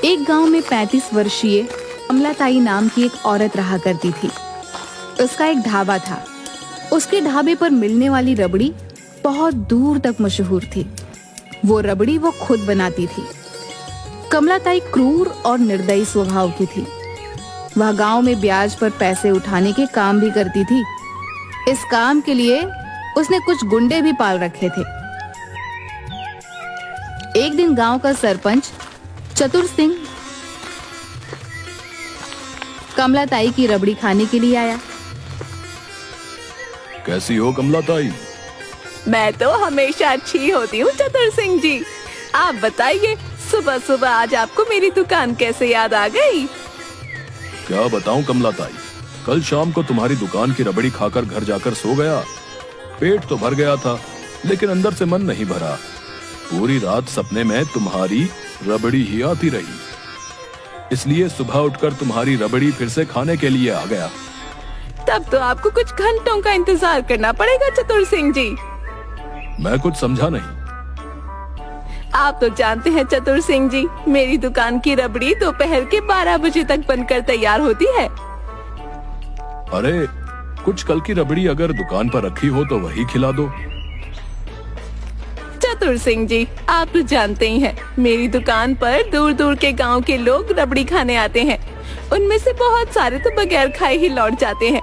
एक गांव में 35 वर्षीय कमलाताई नाम की एक औरत रहा करती थी। उसका एक ढाबा था। उसके ढाबे पर मिलने वाली रबड़ी बहुत दूर तक मशहूर थी। वो रबड़ी वो खुद बनाती थी। कमलाताई क्रूर और निर्दयी स्वभाव की थी। वह गांव में ब्याज पर पैसे उठाने के काम भी करती थी। इस काम के लिए उसने कुछ गुंडे भी पाल रखे थे। एक दिन गांव का सरपंच चतुर सिंह कमलाताई की रबड़ी खाने के लिए आया। कैसी हो कमलाताई? मैं तो हमेशा अच्छी होती हूँ चतुर सिंह जी। आप बताइए, सुबह सुबह आज आपको मेरी दुकान कैसे याद आ गई? क्या बताऊं कमलाताई, कल शाम को तुम्हारी दुकान की रबड़ी खाकर घर जाकर सो गया। पेट तो भर गया था, लेकिन अंदर से मन नहीं भरा। पूरी रात सपने में तुम्हारी रबड़ी ही आती रही। इसलिए सुबह उठकर तुम्हारी रबड़ी फिर से खाने के लिए आ गया। तब तो आपको कुछ घंटों का इंतजार करना पड़ेगा चतुर सिंह जी। मैं कुछ समझा नहीं। आप तो जानते हैं चतुर सिंह जी, मेरी दुकान की रबड़ी दोपहर के 12 बजे तक बनकर तैयार होती है। अरे, कुछ कल की रबड़ी अगर दुकान पर रखी हो तो वही खिला दो। चतुर सिंह जी, आप तो जानते ही हैं, मेरी दुकान पर दूर दूर के गांव के लोग रबड़ी खाने आते हैं। उनमें से बहुत सारे तो बगैर खाए ही लौट जाते हैं,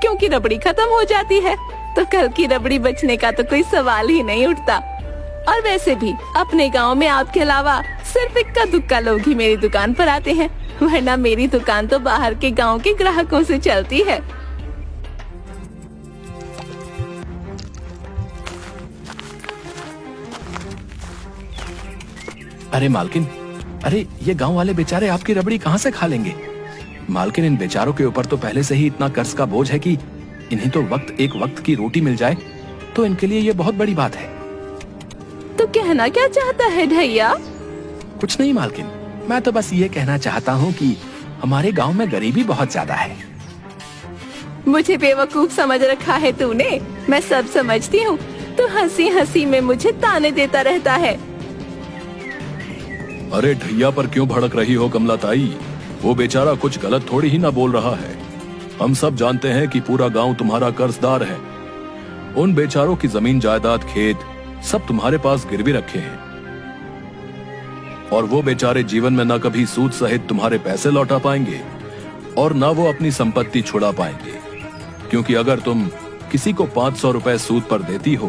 क्योंकि रबड़ी खत्म हो जाती है। तो कल की रबड़ी बचने का तो कोई सवाल ही नहीं उठता। और वैसे भी अपने गांव में आपके अलावा सिर्फ इक्का दुक्का लोग ही मेरी दुकान पर आते हैं, वरना मेरी दुकान तो बाहर के गांव के ग्राहकों से चलती है। अरे मालकिन, अरे ये गांव वाले बेचारे आपकी रबड़ी कहाँ से खा लेंगे? मालकिन, इन बेचारों के ऊपर तो पहले से ही इतना कर्ज का बोझ है कि इन्हें तो एक वक्त की रोटी मिल जाए तो इनके लिए ये बहुत बड़ी बात है। तो कहना क्या चाहता है भैया? कुछ नहीं मालकिन, मैं तो बस ये कहना चाहता हूँ कि हमारे गांव में गरीबी बहुत ज्यादा है। मुझे बेवकूफ समझ रखा है तूने? मैं सब समझती हूँ। तू हंसी हंसी में मुझे ताने देता रहता है। अरे ढैया पर क्यों भड़क रही हो कमलाताई? वो बेचारा कुछ गलत थोड़ी ही ना बोल रहा है। हम सब जानते हैं कि पूरा गांव तुम्हारा कर्जदार है। उन बेचारों की जमीन जायदाद खेत सब तुम्हारे पास गिरवी रखे हैं, और वो बेचारे जीवन में न कभी सूद सहित तुम्हारे पैसे लौटा पाएंगे और न वो अपनी संपत्ति छुड़ा पाएंगे, क्योंकि अगर तुम किसी को 500 रुपए सूद पर देती हो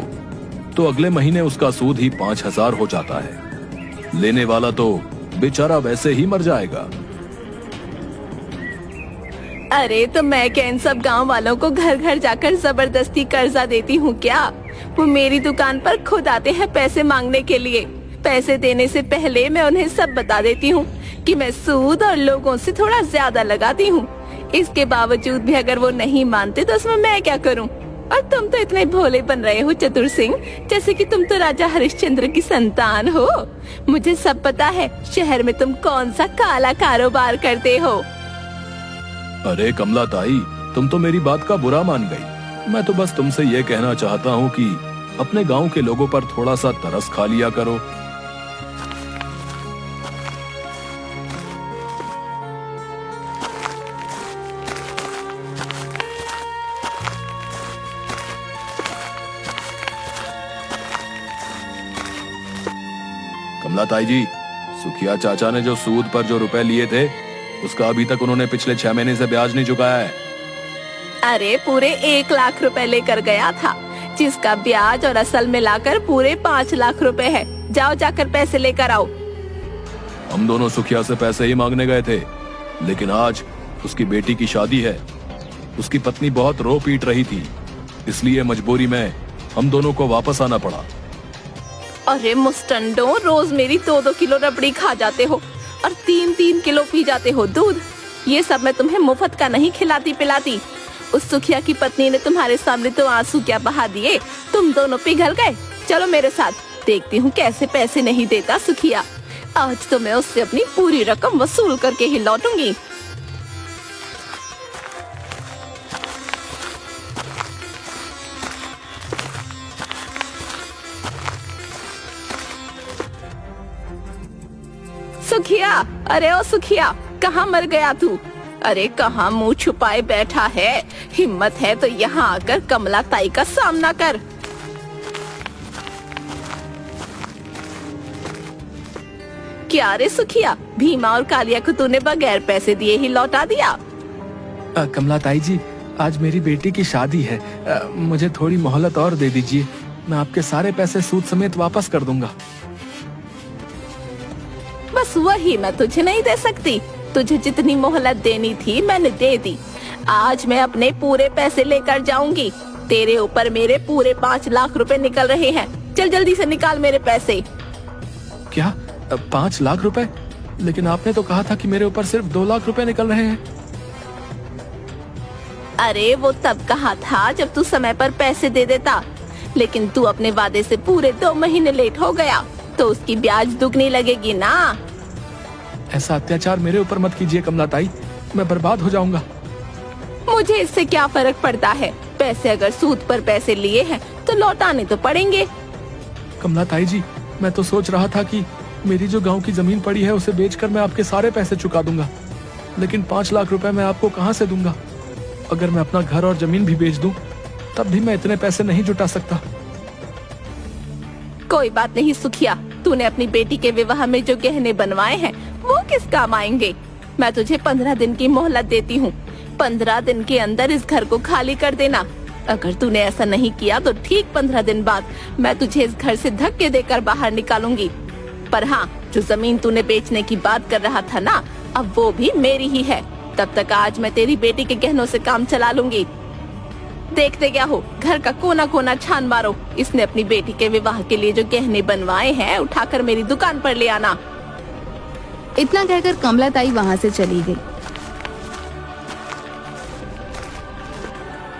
तो अगले महीने उसका सूद ही 5000 हो जाता है। लेने वाला तो बेचारा वैसे ही मर जाएगा। अरे तो मैं क्या इन सब गांव वालों को घर घर जाकर जबरदस्ती कर्जा देती हूँ क्या? वो मेरी दुकान पर खुद आते हैं पैसे मांगने के लिए। पैसे देने से पहले मैं उन्हें सब बता देती हूँ कि मैं सूद और लोगों से थोड़ा ज्यादा लगाती हूँ। इसके बावजूद भी अगर वो नहीं मानते तो उसमें मैं क्या करूँ? और तुम तो इतने भोले बन रहे हो चतुर सिंह, जैसे कि तुम तो राजा हरिश्चंद्र की संतान हो। मुझे सब पता है शहर में तुम कौन सा काला कारोबार करते हो। अरे कमलाताई, तुम तो मेरी बात का बुरा मान गई। मैं तो बस तुमसे ये कहना चाहता हूँ कि अपने गांव के लोगों पर थोड़ा सा तरस खा लिया करो। कमलाताई जी, सुखिया चाचा ने जो सूद पर जो रुपए लिए थे उसका अभी तक उन्होंने पिछले 6 महीने से ब्याज नहीं चुकाया है। अरे पूरे 1 लाख रुपए लेकर गया था, जिसका ब्याज और असल मिलाकर पूरे 5 लाख रुपए है। जाओ जाकर पैसे लेकर आओ। हम दोनों सुखिया से पैसे ही मांगने गए थे, लेकिन आज उसकी बेटी की शादी है। उसकी पत्नी बहुत रो पीट रही थी, इसलिए मजबूरी में हम दोनों को वापस आना पड़ा। अरे मुस्टंडो, रोज मेरी 2-2 किलो रबड़ी खा जाते हो और 3-3 किलो पी जाते हो दूध। ये सब मैं तुम्हें मुफ्त का नहीं खिलाती पिलाती। उस सुखिया की पत्नी ने तुम्हारे सामने तो आंसू क्या बहा दिए, तुम दोनों पिघल गए। चलो मेरे साथ, देखती हूँ कैसे पैसे नहीं देता सुखिया। आज तो मैं उससे अपनी पूरी रकम वसूल करके ही लौटूंगी। सुखिया, अरे ओ सुखिया, कहाँ मर गया तू? अरे कहाँ मुंह छुपाए बैठा है? हिम्मत है तो यहाँ आकर कमला ताई का सामना कर। क्या रे सुखिया, भीमा और कालिया को तूने बगैर पैसे दिए ही लौटा दिया? कमला ताई जी, आज मेरी बेटी की शादी है। मुझे थोड़ी मोहलत और दे दीजिए, मैं आपके सारे पैसे सूद समेत वापस कर दूंगा। बस वही मैं तुझे नहीं दे सकती। तुझे जितनी मोहलत देनी थी मैंने दे दी। आज मैं अपने पूरे पैसे लेकर जाऊंगी। तेरे ऊपर मेरे पूरे 5 लाख रुपए निकल रहे हैं। चल जल्दी से निकाल मेरे पैसे। क्या 5 लाख रुपए? लेकिन आपने तो कहा था कि मेरे ऊपर सिर्फ 2 लाख रुपए निकल रहे हैं। अरे वो तब कहा था जब तू समय पर पैसे दे देता, लेकिन तू अपने वादे से पूरे 2 महीने लेट हो गया, तो उसकी ब्याज दुगनी लगेगी ना। ऐसा अत्याचार मेरे ऊपर मत कीजिए कमला ताई, मैं बर्बाद हो जाऊंगा। मुझे इससे क्या फर्क पड़ता है? पैसे अगर सूद पर पैसे लिए हैं तो लौटाने तो पड़ेंगे। कमला ताई जी, मैं तो सोच रहा था कि मेरी जो गांव की जमीन पड़ी है उसे बेचकर मैं आपके सारे पैसे चुका दूंगा, लेकिन 5 लाख रुपए मैं आपको कहां से दूंगा? अगर मैं अपना घर और जमीन भी बेच दूं, तब भी मैं इतने पैसे नहीं जुटा सकता। कोई बात नहीं सुखिया, तूने अपनी बेटी के विवाह में जो गहने बनवाए हैं वो किस काम आएंगे? मैं तुझे 15 दिन की मोहलत देती हूँ। 15 दिन के अंदर इस घर को खाली कर देना। अगर तूने ऐसा नहीं किया तो ठीक 15 दिन बाद मैं तुझे इस घर से धक्के देकर बाहर निकालूंगी। पर हाँ, जो जमीन तूने बेचने की बात कर रहा था ना, अब वो भी मेरी ही है। तब तक आज मैं तेरी बेटी के गहनों से काम चला लूंगी। देखते क्या हो, घर का कोना कोना छान मारो। इसने अपनी बेटी के विवाह के लिए जो गहने बनवाए हैं उठाकर मेरी दुकान पर ले आना। इतना कहकर कमला ताई वहां से चली गई।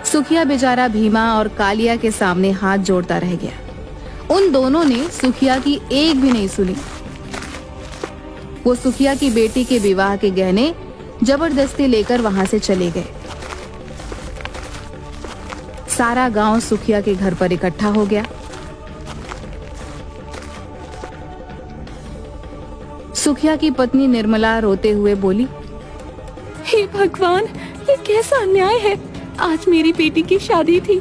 सुखिया बेचारा भीमा और कालिया के सामने हाथ जोड़ता रह गया। उन दोनों ने सुखिया की एक भी नहीं सुनी। वो सुखिया की बेटी के विवाह के गहने जबरदस्ती लेकर वहां से चले गए। सारा गांव सुखिया के घर पर इकट्ठा हो गया। सुखिया की पत्नी निर्मला रोते हुए बोली, हे भगवान, ये कैसा अन्याय है। आज मेरी बेटी की शादी थी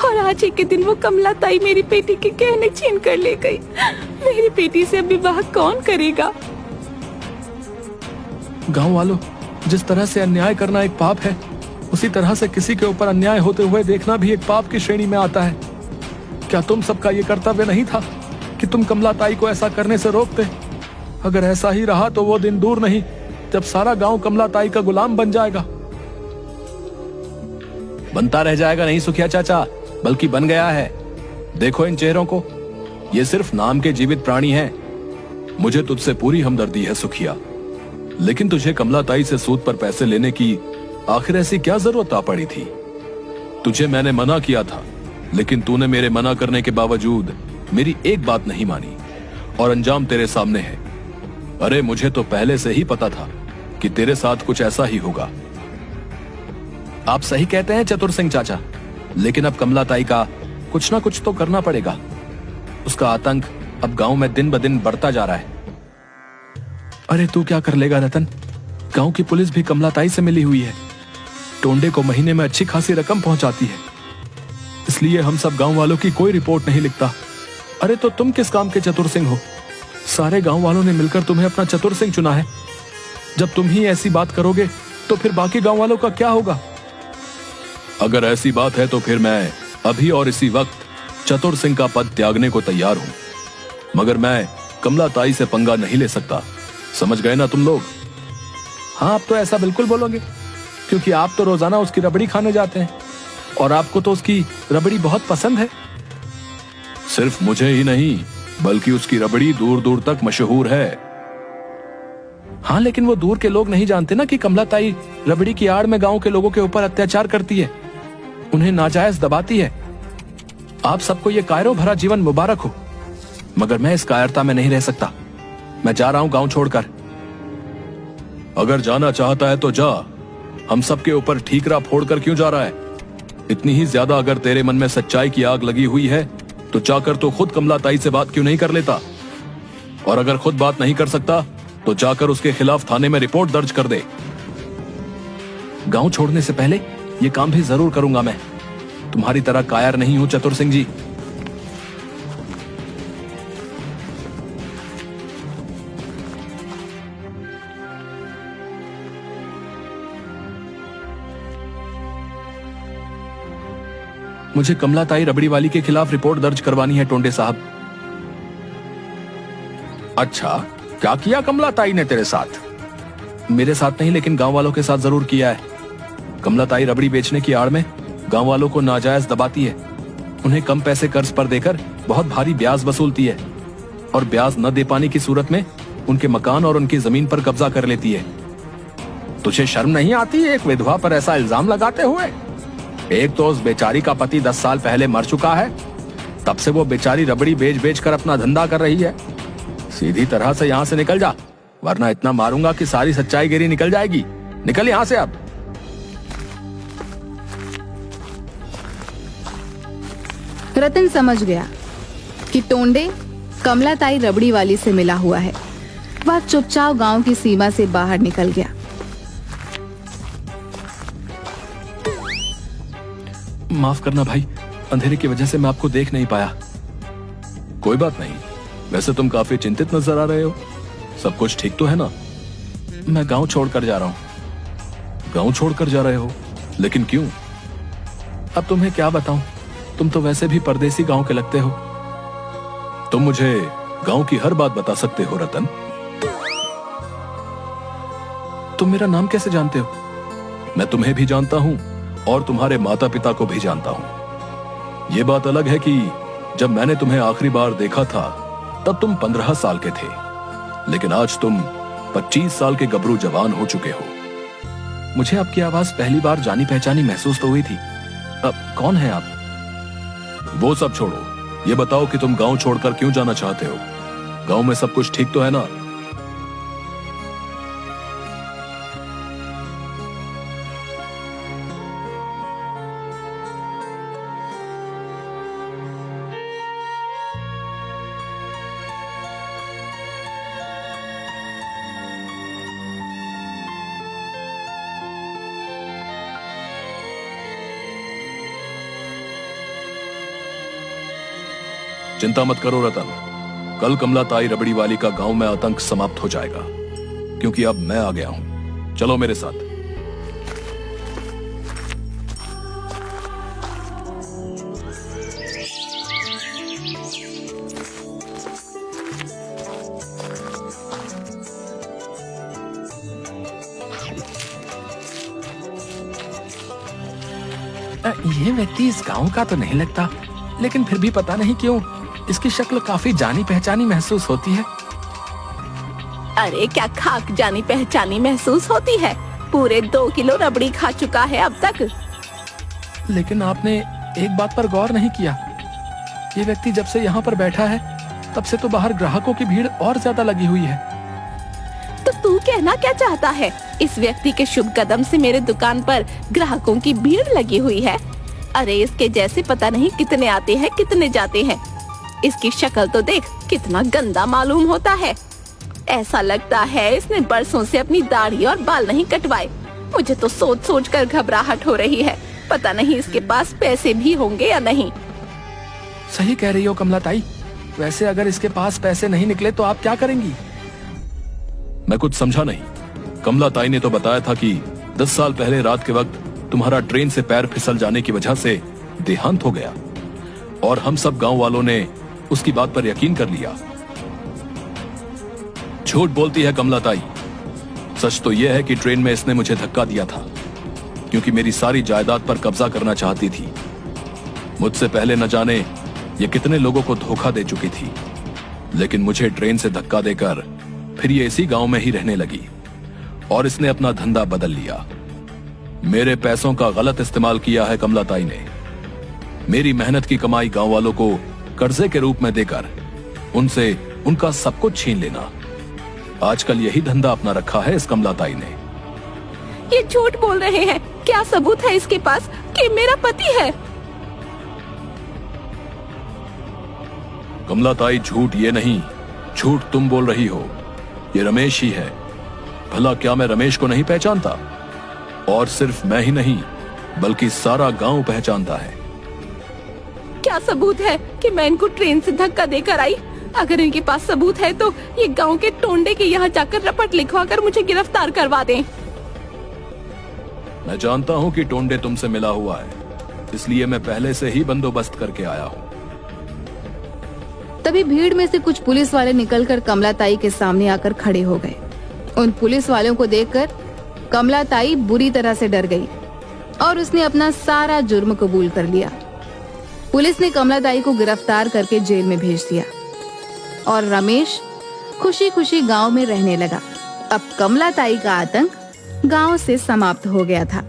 और आज एक के दिन वो कमला ताई मेरी बेटी के गहने छीन कर ले गई। मेरी बेटी से अब विवाह कौन करेगा? गांव वालों, जिस तरह से अन्याय करना एक पाप है, उसी तरह से किसी के ऊपर अन्याय होते हुए देखना भी एक पाप की श्रेणी में आता है। क्या तुम सबका ये कर्तव्य नहीं था कि तुम कमला ताई को ऐसा करने से रोकते? अगर ऐसा ही रहा तो वो दिन दूर नहीं जब सारा गांव कमला ताई का गुलाम बन जाएगा। बनता रह जाएगा नहीं सुखिया चाचा, बल्कि बन गया है। देखो इन चेहरों को, ये सिर्फ नाम के जीवित प्राणी हैं। मुझे तुझसे पूरी हमदर्दी है सुखिया, लेकिन तुझे कमला ताई से सूद पर पैसे लेने की आखिर ऐसी क्या जरूरत आ पड़ी थी? तुझे मैंने मना किया था, लेकिन तूने मेरे मना करने के बावजूद मेरी एक बात नहीं मानी और अंजाम तेरे सामने है। अरे मुझे तो पहले से ही पता था कि तेरे साथ कुछ ऐसा ही होगा। आप सही कहते हैं चतुर सिंह चाचा, लेकिन अब कमला ताई का कुछ ना कुछ तो करना पड़ेगा। उसका आतंक अब गांव में दिन ब दिन बढ़ता जा रहा है। अरे तू क्या कर लेगा रतन, गांव की पुलिस भी कमला ताई से मिली हुई है। टोंडे को महीने में अच्छी खासी रकम पहुंचाती है, इसलिए हम सब गांव वालों की कोई रिपोर्ट नहीं लिखता। अरे तो तुम किस काम के चतुर सिंह हो? सारे गांव वालों ने मिलकर तुम्हें अपना चतुर सिंह चुना है। जब तुम ही ऐसी बात करोगे तो फिर बाकी गांव वालों का क्या होगा? अगर ऐसी बात है तो फिर मैं अभी और इसी वक्त चतुर सिंह का पद त्यागने को तैयार हूं, मगर मैं कमला ताई से पंगा नहीं ले सकता। समझ गए ना तुम लोग? हाँ, आप तो ऐसा बिल्कुल बोलोगे, क्योंकि आप तो रोजाना उसकी रबड़ी खाने जाते हैं और आपको तो उसकी रबड़ी बहुत पसंद है। सिर्फ मुझे ही नहीं, बल्कि उसकी रबड़ी दूर दूर तक मशहूर है। हाँ, लेकिन वो दूर के लोग नहीं जानते ना कि कमला ताई रबड़ी की आड़ में गांव के लोगों के ऊपर अत्याचार करती है, उन्हें नाजायज दबाती है। आप सबको ये कायरों भरा जीवन मुबारक हो, मगर मैं इस कायरता में नहीं रह सकता। मैं जा रहा हूं गांव छोड़कर। अगर जाना चाहता है तो जा, हम सबके ऊपर ठीकरा फोड़कर क्यों जा रहा है? इतनी ही ज्यादा अगर तेरे मन में सच्चाई की आग लगी हुई है तो जाकर तो खुद कमला ताई से बात क्यों नहीं कर लेता? और अगर खुद बात नहीं कर सकता तो जाकर उसके खिलाफ थाने में रिपोर्ट दर्ज कर दे। गांव छोड़ने से पहले ये काम भी जरूर करूंगा मैं। तुम्हारी तरह कायर नहीं हूं चतुर सिंह जी। मुझे कमलाताई रबड़ी वाली के खिलाफ रिपोर्ट दर्ज करवानी है टोंडे साहब। अच्छा, क्या किया कमलाताई ने तेरे साथ? मेरे साथ नहीं, लेकिन गांव वालों के साथ जरूर किया है। कमलाताई रबड़ी बेचने की आड़ में गांव वालों को नाजायज दबाती है। उन्हें कम पैसे कर्ज पर देकर बहुत भारी ब्याज वसूलती है और ब्याज न दे पाने की सूरत में उनके मकान और उनकी जमीन पर कब्जा कर लेती है। तुझे शर्म नहीं आती एक विधवा पर ऐसा इल्जाम लगाते हुए? एक तो उस बेचारी का पति 10 साल पहले मर चुका है, तब से वो बेचारी रबड़ी बेच बेच कर अपना धंधा कर रही है। सीधी तरह से यहाँ से निकल जा, वरना इतना मारूंगा कि सारी सच्चाई गिरी निकल जाएगी। निकल यहाँ से अब। रतन समझ गया कि टोंडे कमलाताई रबड़ी वाली से मिला हुआ है। वह चुपचाप गांव की सीमा से बाहर निकल गया। माफ करना भाई, अंधेरे की वजह से मैं आपको देख नहीं पाया। कोई बात नहीं, वैसे तुम काफी चिंतित नजर आ रहे हो। सब कुछ ठीक तो है ना? मैं गांव छोड़कर जा रहा हूं। गांव छोड़कर जा रहे हो? लेकिन क्यों? अब तुम्हें क्या बताऊं, तुम तो वैसे भी परदेसी गांव के लगते हो। तुम मुझे गांव की हर बात बता सकते हो रतन। तुम मेरा नाम कैसे जानते हो? मैं तुम्हें भी जानता हूं और तुम्हारे माता पिता को भी जानता हूं। ये बात अलग है कि जब मैंने तुम्हें आखिरी बार देखा था तब तुम 15 साल के थे, लेकिन आज तुम 25 साल के गबरू जवान हो चुके हो। मुझे आपकी आवाज पहली बार जानी पहचानी महसूस तो हुई थी। अब कौन है आप? वो सब छोड़ो, ये बताओ कि तुम गांव छोड़कर क्यों जाना चाहते हो? गांव में सब कुछ ठीक तो है ना? चिंता मत करो रतन, कल कमलाताई रबड़ी वाली का गांव में आतंक समाप्त हो जाएगा, क्योंकि अब मैं आ गया हूं। चलो मेरे साथ। ये व्यक्ति इस गांव का तो नहीं लगता, लेकिन फिर भी पता नहीं क्यों इसकी शक्ल काफी जानी पहचानी महसूस होती है। अरे क्या खाक जानी पहचानी महसूस होती है? पूरे 2 किलो रबड़ी खा चुका है अब तक। लेकिन आपने एक बात पर गौर नहीं किया, ये व्यक्ति जब से यहाँ पर बैठा है तब से तो बाहर ग्राहकों की भीड़ और ज्यादा लगी हुई है। तो तू कहना क्या चाहता है? इस व्यक्ति के शुभ कदम से मेरे दुकान पर ग्राहकों की भीड़ लगी हुई है। अरे इसके जैसे पता नहीं कितने आते हैं कितने जाते हैं। इसकी शक्ल तो देख, कितना गंदा मालूम होता है। ऐसा लगता है इसने बरसों से अपनी दाढ़ी और बाल नहीं कटवाए। मुझे तो सोच सोच कर घबराहट हो रही है। पता नहीं इसके पास पैसे भी होंगे या नहीं। सही कह रही हो कमलाताई। वैसे अगर इसके पास पैसे नहीं निकले तो आप क्या करेंगी? मैं कुछ समझा नहीं। कमलाताई ने तो बताया था कि 10 साल पहले रात के वक्त तुम्हारा ट्रेन से पैर फिसल जाने की वजह से देहांत हो गया, और हम सब गांव वालों ने उसकी बात पर यकीन कर लिया। झूठ बोलती है कमलाताई। सच तो यह है कि ट्रेन में इसने मुझे धक्का दिया था, क्योंकि मेरी सारी जायदाद पर कब्जा करना चाहती थी। मुझसे पहले न जाने ये कितने लोगों को धोखा दे चुकी थी, लेकिन मुझे ट्रेन से धक्का देकर फिर ये इसी गांव में ही रहने लगी और इसने अपना धंधा बदल लिया। मेरे पैसों का गलत इस्तेमाल किया है कमलाताई ने। मेरी मेहनत की कमाई गांव वालों को कर्जे के रूप में देकर उनसे उनका सब कुछ छीन लेना। आजकल यही धंधा अपना रखा है इस कमलाताई ने। ये झूठ बोल रहे हैं। क्या सबूत है इसके पास कि मेरा पति है? कमलाताई, झूठ ये नहीं, झूठ तुम बोल रही हो। ये रमेश ही है। भला क्या मैं रमेश को नहीं पहचानता? और सिर्फ मैं ही नहीं बल्कि सारा गांव पहचानता है। क्या सबूत है कि मैं इनको ट्रेन से धक्का देकर आई? अगर इनके पास सबूत है तो ये गांव के टोंडे के यहाँ जाकर रपट लिखवाकर मुझे गिरफ्तार करवा दें। मैं जानता हूँ कि टोंडे तुमसे मिला हुआ है, इसलिए मैं पहले से ही बंदोबस्त करके आया हूँ। तभी भीड़ में से कुछ पुलिस वाले निकलकर कमलाताई के सामने आकर खड़े हो गए। उन पुलिस वालों को देखकर कमलाताई बुरी तरह से डर गई और उसने अपना सारा जुर्म कबूल कर लिया। पुलिस ने कमलाताई को गिरफ्तार करके जेल में भेज दिया और रमेश खुशी खुशी गांव में रहने लगा। अब कमलाताई का आतंक गांव से समाप्त हो गया था।